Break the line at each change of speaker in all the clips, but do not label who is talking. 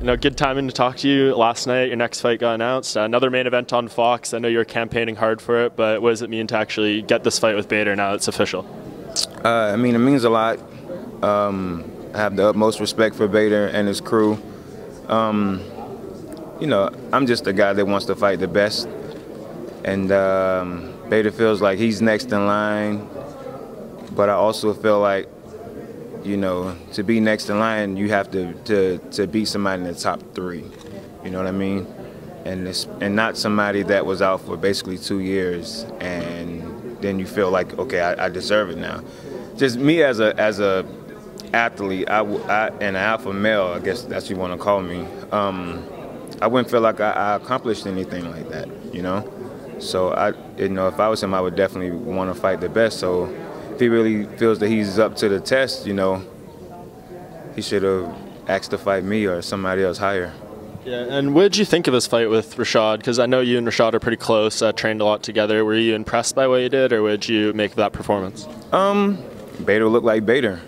Good timing to talk to you. Last night, your next fight got announced. Another main event on Fox. I know you're campaigning hard for it, but what does it mean to actually get this fight with Bader now it's official?
I mean, it means a lot. I have the utmost respect for Bader and his crew. I'm just a guy that wants to fight the best. And Bader feels like he's next in line. But I also feel like, to be next in line, you have to beat somebody in the top 3. You know what I mean? And not somebody that was out for basically 2 years, and then you feel like, okay, I deserve it now. Just me as a athlete, and an alpha male, I guess that's what you want to call me. I wouldn't feel like I accomplished anything like that, So if I was him, I would definitely want to fight the best. So if he really feels that he's up to the test, he should have asked to fight me or somebody else higher.
Yeah, and what did you think of his fight with Rashad? Because I know you and Rashad are pretty close, trained a lot together. Were you impressed by what he did, or what did you make of that performance?
Bader looked like Bader.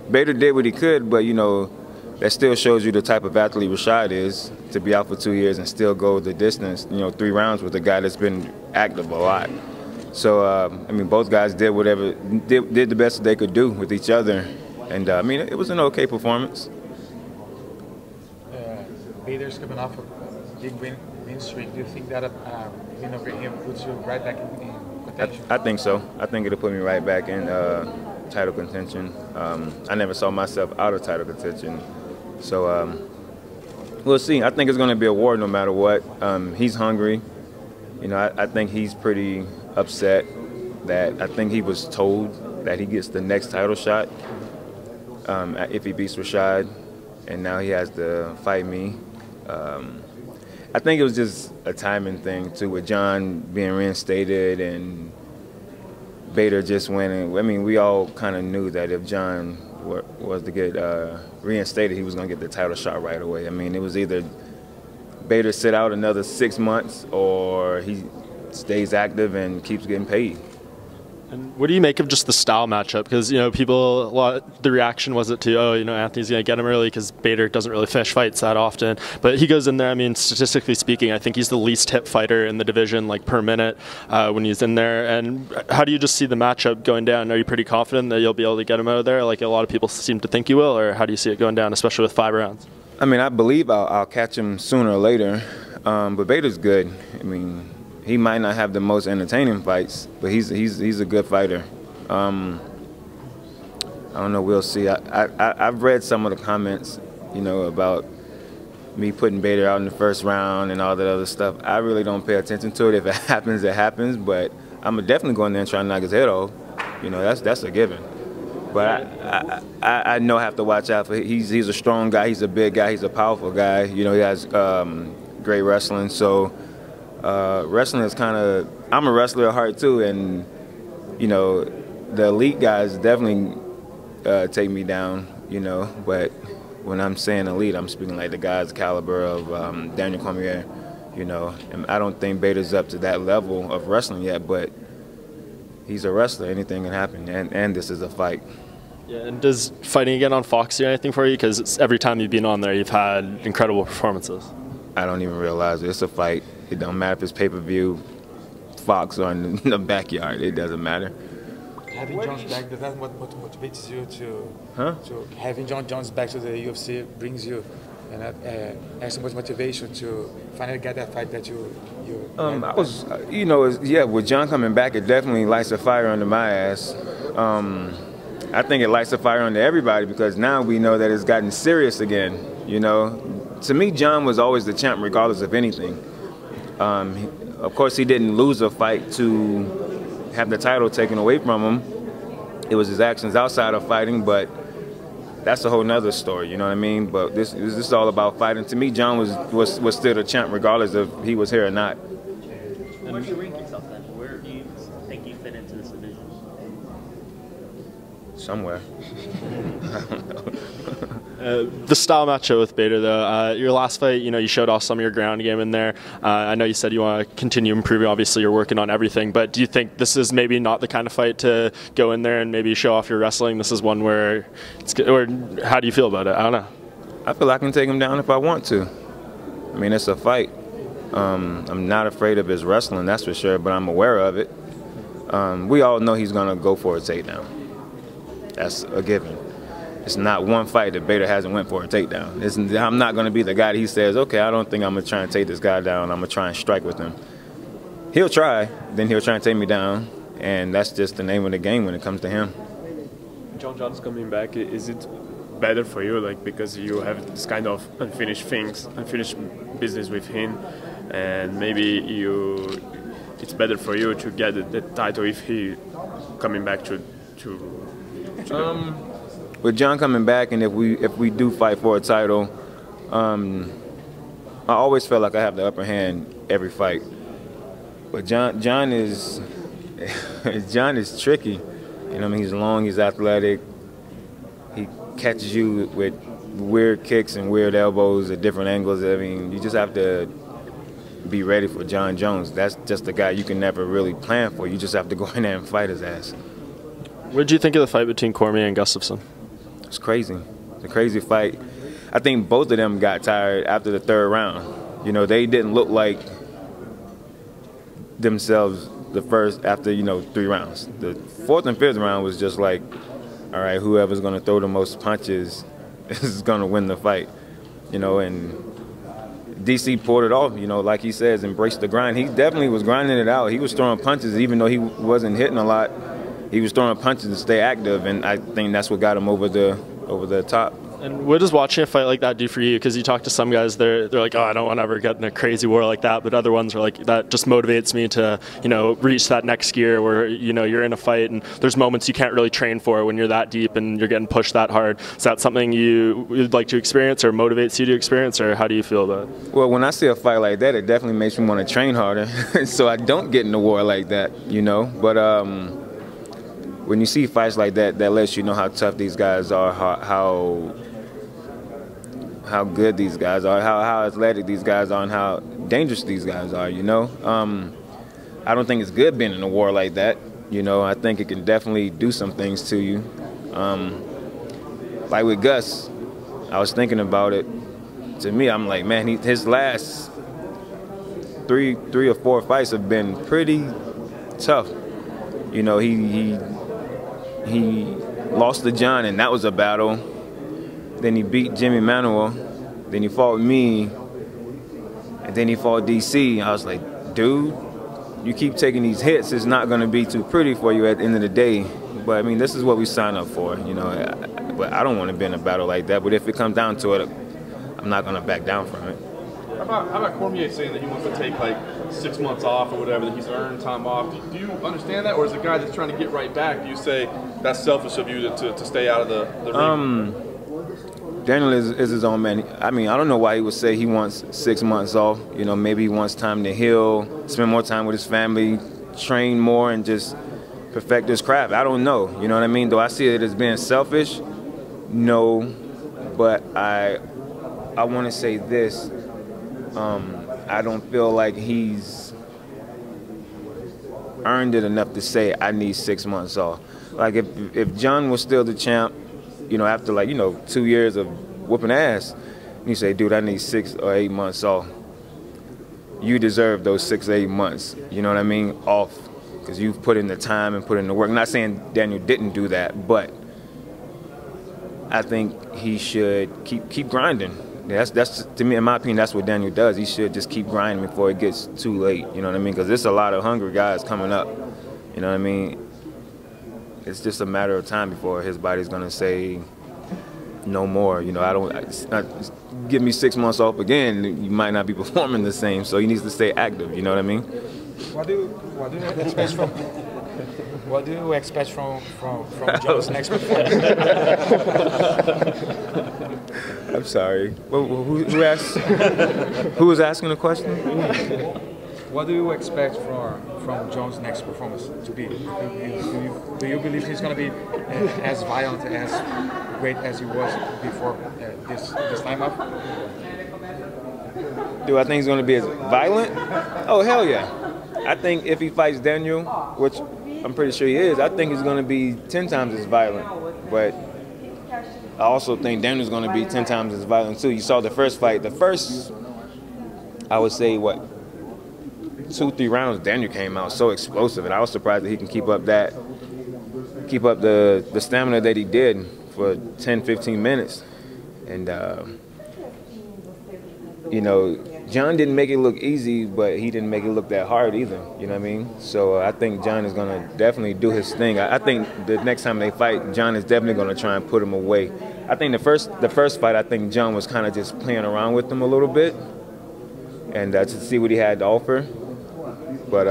Bader did what he could, but, that still shows you the type of athlete Rashad is, to be out for 2 years and still go the distance, 3 rounds with a guy that's been active a lot. So, both guys did the best that they could do with each other. And, it was an okay performance.
Bader's coming off a big win streak. Do you think that win over him puts you right back in contention?
I think so. I think it'll put me right back in title contention. I never saw myself out of title contention. So we'll see. I think it's going to be a war no matter what. He's hungry. I think he's pretty upset that I think he was told that he gets the next title shot if he beats Rashad, and now he has to fight me. I think it was just a timing thing, too, with John being reinstated and Bader just winning. We all kind of knew that if John was to get reinstated, he was going to get the title shot right away. It was either Bader sit out another 6 months or he stays active and keeps getting paid.
And what do you make of just the style matchup? Because, the reaction was Anthony's going to get him early because Bader doesn't really finish fights that often. But he goes in there, statistically speaking, I think he's the least hit fighter in the division, per minute when he's in there. And how do you just see the matchup going down? Are you pretty confident that you'll be able to get him out of there like a lot of people seem to think you will? Or how do you see it going down, especially with 5 rounds?
I believe I'll catch him sooner or later. But Bader's good. He might not have the most entertaining fights, but he's a good fighter. I don't know. We'll see. I've read some of the comments, about me putting Bader out in the first round and all that other stuff. I really don't pay attention to it. If it happens, it happens. But I'm definitely going there and try to knock his head off. That's a given. But I know I have to watch out for. He's a strong guy. He's a big guy. He's a powerful guy. He has great wrestling. So. Wrestling is I'm a wrestler at heart too, and the elite guys definitely take me down, but when I'm saying elite, I'm speaking like the guys caliber of Daniel Cormier, and I don't think Bader's up to that level of wrestling yet, but he's a wrestler. Anything can happen, and this is a fight.
Yeah, and does fighting again on Fox do anything for you? Because every time you've been on there, you've had incredible performances.
I don't even realize it. It's a fight. It don't matter if it's pay-per-view, Fox, or in the backyard. It doesn't matter.
Having Jones back, does that what motivates you to having Jon Jones back to the UFC brings you and has so much motivation to finally get that fight that you
I was, with John coming back, it definitely lights a fire under my ass. I think it lights a fire under everybody because now we know that it's gotten serious again, To me, John was always the champ regardless of anything. Of course, he didn't lose a fight to have the title taken away from him. It was his actions outside of fighting, but that's a whole nother story, you know what I mean? But this is all about fighting. To me, John was still the champ regardless of he was here or not.
Where do you rank yourself then? Where do you think you fit into this division?
somewhere. I don't know.
The style matchup with Bader, though, your last fight, you showed off some of your ground game in there. I know you said you want to continue improving. Obviously, you're working on everything. But do you think this is maybe not the kind of fight to go in there and maybe show off your wrestling? This is one where or how do you feel about it? I don't know.
I feel I can take him down if I want to. I mean, it's a fight. I'm not afraid of his wrestling, that's for sure, but I'm aware of it. We all know he's going to go for a takedown. That's a given. It's not one fight that Bader hasn't went for a takedown. I'm not going to be the guy that he says, okay, I don't think I'm going to try and take this guy down. I'm going to try and strike with him. He'll try, then he'll try and take me down, and that's just the name of the game when it comes to him.
John Jones coming back, is it better for you, like, because you have this kind of unfinished business with him, and maybe it's better for you to get the title if he coming back to
with John coming back, and if we do fight for a title, I always feel like I have the upper hand every fight. But John is tricky. You know, I mean, he's long, he's athletic. He catches you with weird kicks and weird elbows at different angles. I mean, you just have to be ready for John Jones. That's just a guy you can never really plan for. You just have to go in there and fight his ass.
What did you think of the fight between Cormier and Gustafsson?
It's crazy. It's a crazy fight. I think both of them got tired after the third round. You know, they didn't look like themselves after 3 rounds. The fourth and fifth round was just like, all right, whoever's going to throw the most punches is going to win the fight. You know, and DC pulled it off, like he says, embrace the grind. He definitely was grinding it out. He was throwing punches even though he wasn't hitting a lot. He was throwing punches to stay active, and I think that's what got him over the top. And
what does watching a fight like that do for you? Because you talk to some guys, they're like, oh, I don't want to ever get in a crazy war like that. But other ones are like, that just motivates me to, reach that next gear where, you're in a fight and there's moments you can't really train for when you're that deep and you're getting pushed that hard. Is that something you'd like to experience or motivates you to experience, or how do you feel about it?
Well, when I see a fight like that, it definitely makes me want to train harder. So I don't get in a war like that, But when you see fights like that, that lets you know how tough these guys are, how good these guys are, how athletic these guys are, and how dangerous these guys are, I don't think it's good being in a war like that. I think it can definitely do some things to you. Like with Gus, I was thinking about it. To me, I'm like, man, his last three or four fights have been pretty tough. He lost to John, and that was a battle. Then he beat Jimmy Manuel. Then he fought me. And then he fought DC. I was like, dude, you keep taking these hits, it's not going to be too pretty for you at the end of the day. But, I mean, this is what we signed up for, But I don't want to be in a battle like that. But if it comes down to it, I'm not going to back down from it.
How about Cormier saying that he wants to take like 6 months off or whatever, that he's earned time off? Do you understand that, or is a guy that's trying to get right back? Do you say that's selfish of you to stay out of the ring?
Daniel is his own man. I mean, I don't know why he would say he wants 6 months off. Maybe he wants time to heal, spend more time with his family, train more, and just perfect his craft. I don't know. You know what I mean? Do I see it as being selfish? No, but I want to say this. I don't feel like he's earned it enough to say I need 6 months off. Like if John was still the champ, after 2 years of whooping ass, you say, dude, I need 6 or 8 months off. You deserve those 6 or 8 months, you know what I mean, off, because you've put in the time and put in the work. I'm not saying Daniel didn't do that, but I think he should keep grinding. That's to me, in my opinion, that's what Daniel does. He should just keep grinding before it gets too late. You know what I mean? Because there's a lot of hungry guys coming up. You know what I mean? It's just a matter of time before his body's gonna say no more. Give me 6 months off again. You might not be performing the same. So he needs to stay active. You know what I mean?
What do you expect from John's next performance?
I'm sorry. Who asked? Who was asking the question?
What do you expect from John's next performance to be? Do you believe he's going to be as violent, as great as he was before this time up?
Do I think he's going to be as violent? Oh, hell yeah. I think if he fights Daniel, which I'm pretty sure he is, I think he's going to be 10 times as violent. But I also think Daniel's going to be 10 times as violent too. You saw the first fight. The first, I would say, 2-3 rounds, Daniel came out so explosive, and I was surprised that he can keep up the stamina that he did for 10-15 minutes. And you know, John didn't make it look easy, but he didn't make it look that hard either. You know what I mean? So I think John is going to definitely do his thing. I think the next time they fight, John is definitely going to try and put him away. I think the first fight, I think John was kind of just playing around with him a little bit, and to see what he had to offer. But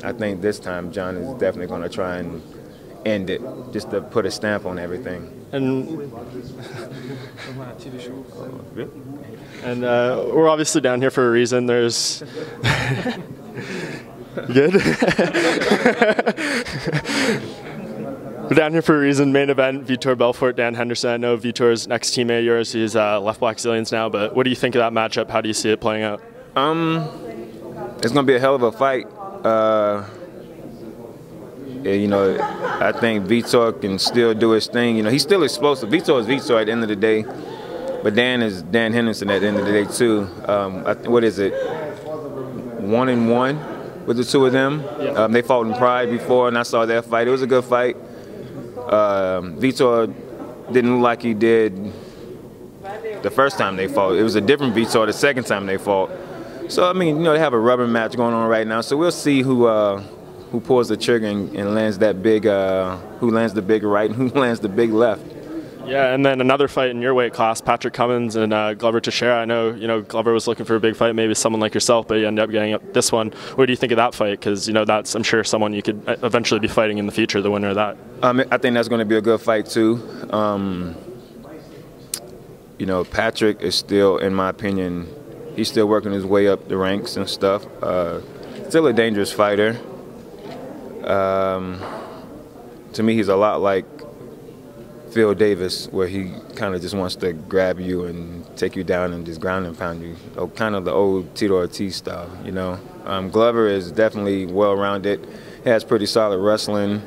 I think this time John is definitely going to try and end it, just to put a stamp on everything.
And we're obviously down here for a reason. There's good. We're down here for a reason. Main event: Vitor Belfort, Dan Henderson. I know Vitor's next teammate of yours. He's left Black Zillions now. But what do you think of that matchup? How do you see it playing out?
It's gonna be a hell of a fight. You know, I think Vitor can still do his thing. You know, he's still explosive. Vitor is Vitor at the end of the day. But Dan is Dan Henderson at the end of the day too. What is it? 1-1 with the two of them.
Yeah.
They fought in Pride before, and I saw that fight. It was a good fight. Vitor didn't look like he did the first time they fought. It was a different Vitor the second time they fought. So I mean, you know, they have a rubber match going on right now. So we'll see who pulls the trigger and lands that big, who lands the big right and who lands the big left.
Yeah, and then another fight in your weight class, Patrick Cummins and Glover Teixeira. I know, you know, Glover was looking for a big fight, maybe someone like yourself, but you ended up getting this one. What do you think of that fight? Because, you know, that's, I'm sure, someone you could eventually be fighting in the future, the winner of that.
I think that's going to be a good fight too. You know, Patrick is still, in my opinion, he's still working his way up the ranks and stuff. Still a dangerous fighter. To me, he's a lot like Phil Davis, where he kind of just wants to grab you and take you down and just ground and pound you. Kind of the old Tito Ortiz style, you know. Glover is definitely well-rounded. He has pretty solid wrestling,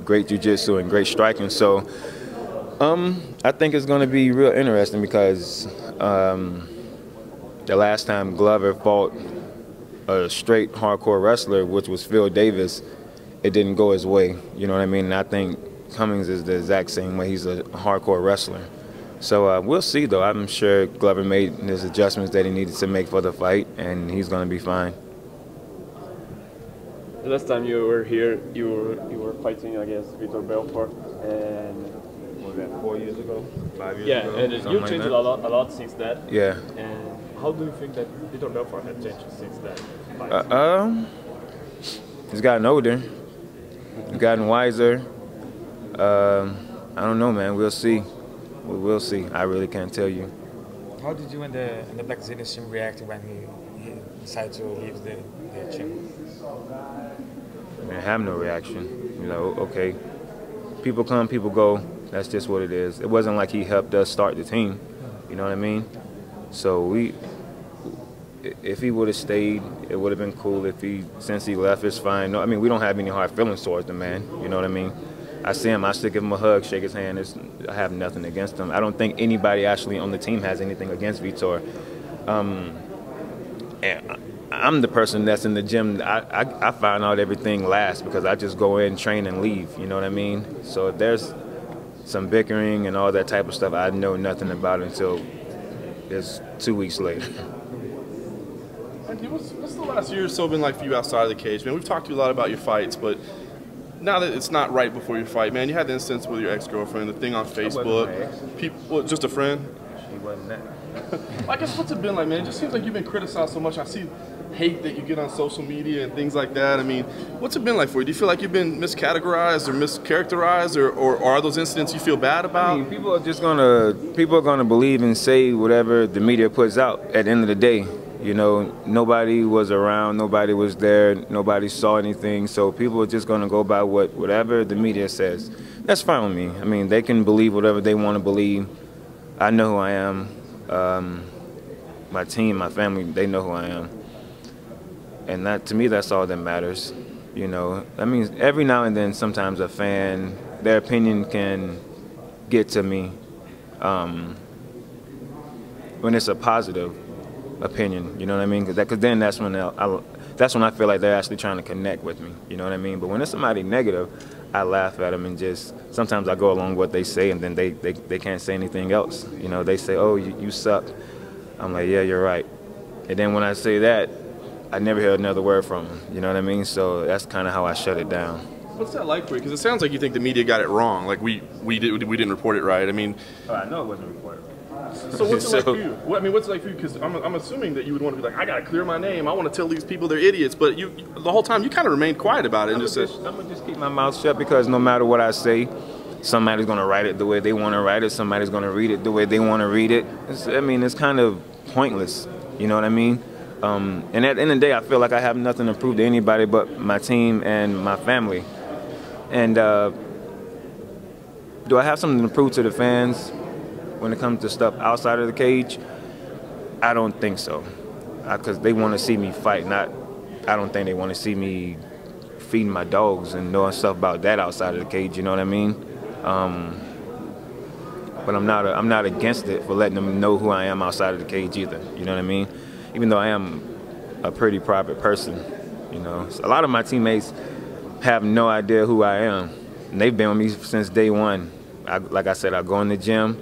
great jiu-jitsu, and great striking. So I think it's going to be real interesting because the last time Glover fought a straight hardcore wrestler, which was Phil Davis, it didn't go his way. You know what I mean? And I think Cummings is the exact same way. He's a hardcore wrestler. So we'll see, though. I'm sure Glover made his adjustments that he needed to make for the fight, and he's going to be fine.
The last time you were here, you were fighting against Vitor Belfort, and
What was that, 4 years ago? 5 years ago?
yeah, and you've changed a lot since that.
Yeah.
And how do you think that Vitor Belfort has changed since that fight?
He's gotten older. He's gotten wiser. I don't know, man. We'll see. We'll see. I really can't tell you.
How did you and the Black Zillions team react when he decided to leave the team?
I mean, I have no reaction. You know, okay. People come, people go. That's just what it is. It wasn't like he helped us start the team. You know what I mean? So if he would have stayed, it would have been cool. Since he left, it's fine. No, I mean, we don't have any hard feelings towards the man. You know what I mean? I see him, I still give him a hug, shake his hand. I have nothing against him. I don't think anybody actually on the team has anything against Vitor. And I'm the person that's in the gym. I find out everything last because I just go in, train, and leave. You know what I mean? So if there's some bickering and all that type of stuff, I know nothing about it until it's 2 weeks later.
What's the last year or so been like for you outside of the cage, man? We've talked to you a lot about your fights, but now that it's not right before your fight, man, you had the instance with your ex-girlfriend, the thing on Facebook. People, just a friend?
She wasn't that.
I guess what's it been like, man? It just seems like you've been criticized so much. I see hate that you get on social media and things like that. I mean, what's it been like for you? Do you feel like you've been miscategorized or mischaracterized, or are those incidents you feel bad about?
I mean, people are gonna believe and say whatever the media puts out at the end of the day. You know, nobody was around, nobody was there, nobody saw anything, so people are just going to go by whatever the media says. That's fine with me. I mean, they can believe whatever they want to believe. I know who I am. My team, my family, they know who I am. And that, to me, that's all that matters. You know, I mean, every now and then, sometimes a fan, their opinion can get to me when it's a positive opinion. You know what I mean? Because then that's when I feel like they're actually trying to connect with me. You know what I mean? But when it's somebody negative, I laugh at them and just sometimes I go along with what they say, and then they can't say anything else. You know, they say, "Oh, you suck." I'm like, "Yeah, you're right." And then when I say that, I never hear another word from them. You know what I mean? So that's kind of how I shut it down.
What's that like for you? Because it sounds like you think the media got it wrong. Like we didn't report it right. I mean,
I know it wasn't reported right.
So what's it like for you? I mean, what's it like for you? Because I'm assuming that you would want to be like, I gotta clear my name. I want to tell these people they're idiots. But you, the whole time, you kind of remained quiet about it and just said,
I'm gonna just keep my mouth shut, because no matter what I say, somebody's gonna write it the way they want to write it. Somebody's gonna read it the way they want to read it. I mean, it's kind of pointless. You know what I mean? And at the end of the day, I feel like I have nothing to prove to anybody but my team and my family. And do I have something to prove to the fans when it comes to stuff outside of the cage? I don't think so, because they want to see me fight. I don't think they want to see me feeding my dogs and knowing stuff about that outside of the cage. You know what I mean? But I'm not against it for letting them know who I am outside of the cage either. You know what I mean? Even though I am a pretty private person, you know. So a lot of my teammates have no idea who I am, and they've been with me since day one. Like I said, I go in the gym,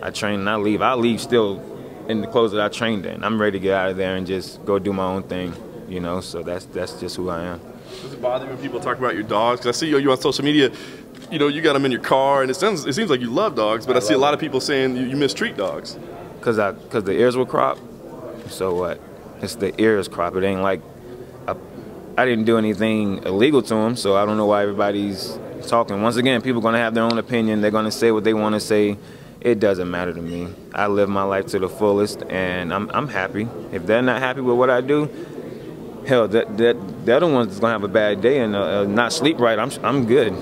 I train, and I leave. I leave still in the clothes that I trained in. I'm ready to get out of there and just go do my own thing, you know. So that's just who I am.
Does it bother you when people talk about your dogs? Because I see you on social media. You know, you got them in your car, and it seems like you love dogs, but I see a lot of people saying you mistreat dogs.
Because the ears were cropped. So what? It's the ears cropped. It ain't like I didn't do anything illegal to them, so I don't know why everybody's talking. Once again, people are going to have their own opinion. They're going to say what they want to say. It doesn't matter to me. I live my life to the fullest, and I'm happy. If they're not happy with what I do, hell, the other one's going to have a bad day and not sleep right. I'm good.